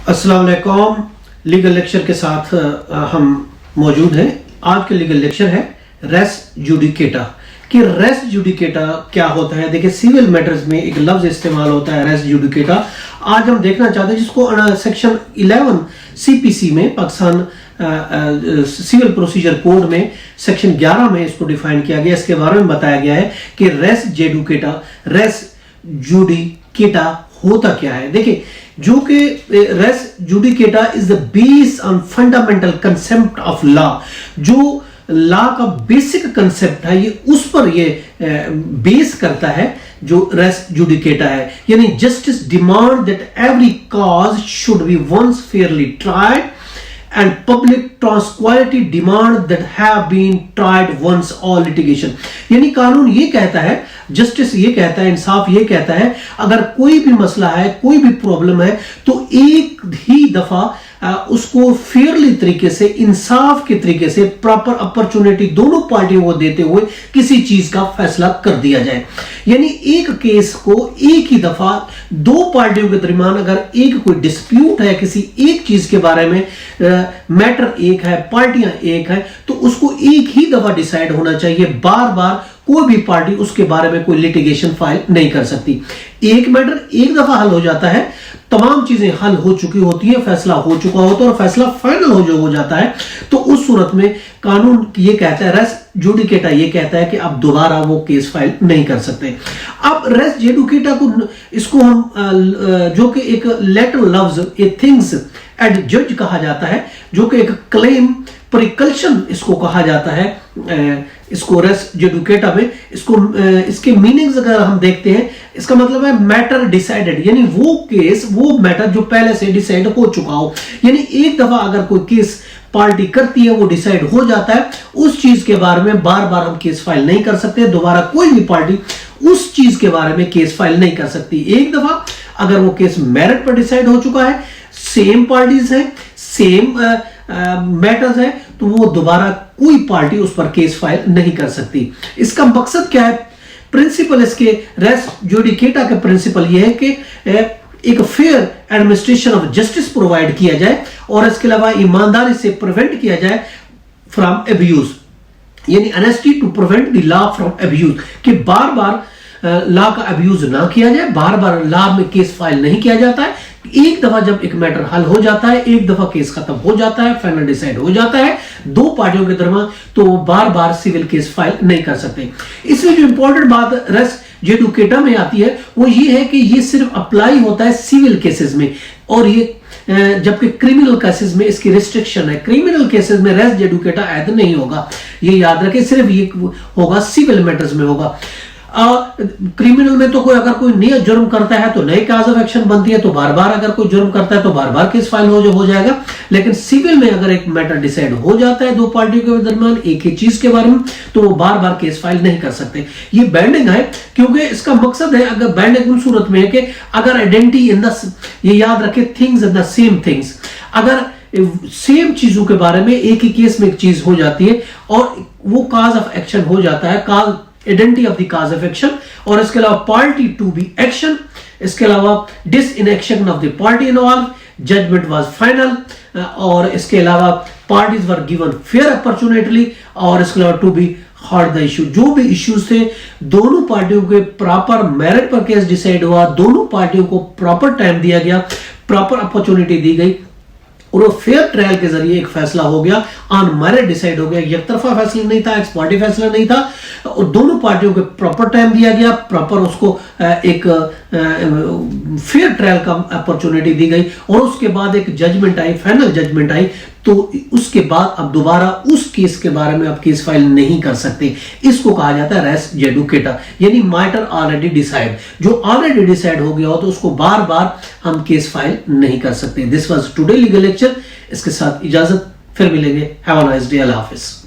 अस्सलाम वालेकुम। Legal lecture के साथ हम मौजूद हैं। आज के लीगल लेक्चर है रेस जुडिकेटा कि रेस जुडिकेटा क्या होता है। देखिए, सिविल मैटर्स में एक लफ्ज इस्तेमाल होता है रेस जुडिकेटा। आज हम देखना चाहते हैं जिसको सेक्शन 11 सीपीसी में, पाकिस्तान सिविल प्रोसीजर कोड में सेक्शन 11 में इसको डिफाइन किया गया। इसके बारे में बताया गया है कि रेस जुडिकेटा होता क्या है। देखिए, जो कि res judicata is the base on fundamental concept of law. जो लॉ का बेसिक कंसेप्ट है, ये उस पर ये बेस करता है जो रेस जुडिकेटा है। यानी justice demand that every cause should be once fairly tried and public tranquility demand that have been tried once all litigation। यानी कानून ये कहता है, जस्टिस ये कहता है, इंसाफ ये कहता है, अगर कोई भी मसला है, कोई भी प्रॉब्लम है, तो एक ही दफा उसको फेयरली तरीके से, इंसाफ के तरीके से, प्रॉपर अपॉर्चुनिटी दोनों पार्टियों को देते हुए किसी चीज का फैसला कर दिया जाए। यानी एक केस को एक ही दफा दो पार्टियों के दरमियान अगर एक कोई डिस्प्यूट है किसी एक चीज के बारे में, मैटर एक है, पार्टियां एक है, तो उसको एक ही दफा डिसाइड होना चाहिए। बार बार कोई भी पार्टी उसके बारे में कोई लिटिगेशन फाइल नहीं कर सकती। एक मैटर एक दफा हल हो जाता है, तमाम चीजें हल हो चुकी होती है, फैसला हो चुका होता है और फैसला फाइनल हो जाता है, तो उस सूरत में कानून ये कहता है, रेस जुडिकेटा ये कहता है कि आप दोबारा वो केस फाइल नहीं कर सकते। अब रेस जुडिकेटा को, इसको हम जो कि एक लैटिन लफ्ज ए थिंग्स एट जज कहा जाता है, जो कि एक क्लेम प्रिकल्शन इसको कहा जाता है। इसको रेस जुडिकेटा में इसके मीनिंग्स अगर हम देखते हैं, इसका मतलब है मैटर डिसाइडेड, यानी वो केस, वो मैटर जो पहले से डिसाइड हो चुका हो। यानी एक दफा अगर कोई केस पार्टी करती है, वो डिसाइड हो जाता है, उस चीज के बारे में बार बार हम केस फाइल नहीं कर सकते। दोबारा कोई भी पार्टी उस चीज के बारे में केस फाइल नहीं कर सकती। एक दफा अगर वो केस मेरिट पर डिसाइड हो चुका है, सेम पार्टीज हैं, सेम मैटर्स है, तो वो दोबारा कोई पार्टी उस पर केस फाइल नहीं कर सकती। इसका मकसद क्या है? प्रिंसिपल इसके रेस जुडिकेटा का प्रिंसिपल ये है कि एक fair administration of justice provide किया जाए और इसके अलावा ईमानदारी से प्रिवेंट किया जाए फ्रॉम एब्यूज, यानी honesty to prevent the law from abuse, कि बार बार लॉ का अब्यूज ना किया जाए, बार बार लॉ में केस फाइल नहीं किया जाता है। एक दफा जब एक मैटर हल हो जाता है, एक दफा केस खत्म हो जाता है, फाइनल डिसाइड हो जाता है दो पार्टियों के दरमियान, तो वो बार बार सिविल केस फाइल नहीं कर सकते। इसमें जो इंपॉर्टेंट बात रेस जुडिकेटा में आती है वो ये है कि ये सिर्फ अप्लाई होता है सिविल केसेस में, और ये जबकि क्रिमिनल केसेस में इसकी रिस्ट्रिक्शन है। क्रिमिनल केसेस में रेस जुडिकेटा ऐड नहीं होगा, ये याद रखें, सिर्फ ये होगा सिविल मैटर्स में होगा। क्रिमिनल में तो कोई अगर कोई नया जुर्म करता है तो नई काज ऑफ एक्शन बनती है, तो बार बार अगर कोई जुर्म करता है तो बार बार केस फाइल हो जाएगा। लेकिन सिविल में अगर एक मैटर डिसाइड हो जाता है दो पार्टियों के दरमियान एक ही चीज के बारे में, तो वो बार बार केस फाइल नहीं कर सकते। ये बैंडिंग है, क्योंकि इसका मकसद है, अगर बैंडिंग उस सूरत में है कि अगर आइडेंटिटी इन द, ये याद रखे, things in the same things, अगर सेम चीजों के बारे में एक ही केस में एक चीज हो जाती है और वो काज ऑफ एक्शन हो जाता है, cause identity of the cause of action, और इसके अलावा पार्टी टू बी एक्शन, इसके अलावा this in action of the party involve, judgment was final, और इसके अलावा parties were given fair opportunity, और इसके अलावा to be heard the issue, जो भी इश्यूज थे दोनों पार्टियों के प्रॉपर मेरिट पर केस डिसाइड हुआ, दोनों पार्टियों को प्रॉपर टाइम दिया गया, प्रॉपर अपॉर्चुनिटी दी गई, और वो फेयर ट्रायल के जरिए एक फैसला हो गया, ऑन मेरिट डिसाइड हो गया। एक तरफा फैसला नहीं था, एक्स पार्टी फैसला नहीं था, और दोनों पार्टियों को प्रॉपर टाइम दिया गया, प्रॉपर उसको एक फेयर ट्रायल का अपॉर्चुनिटी दी गई, और उसके बाद एक जजमेंट आई, फाइनल जजमेंट आई, तो उसके बाद अब दोबारा उस केस के बारे में आप केस फाइल नहीं कर सकते। इसको कहा जाता है रेस जुडिकेटा, यानी मैटर ऑलरेडी डिसाइड, जो ऑलरेडी डिसाइड हो गया हो तो उसको बार बार हम केस फाइल नहीं कर सकते। This was today legal lecture. इसके साथ इजाजत, फिर मिलेंगे। Have a nice day. Allah Hafiz.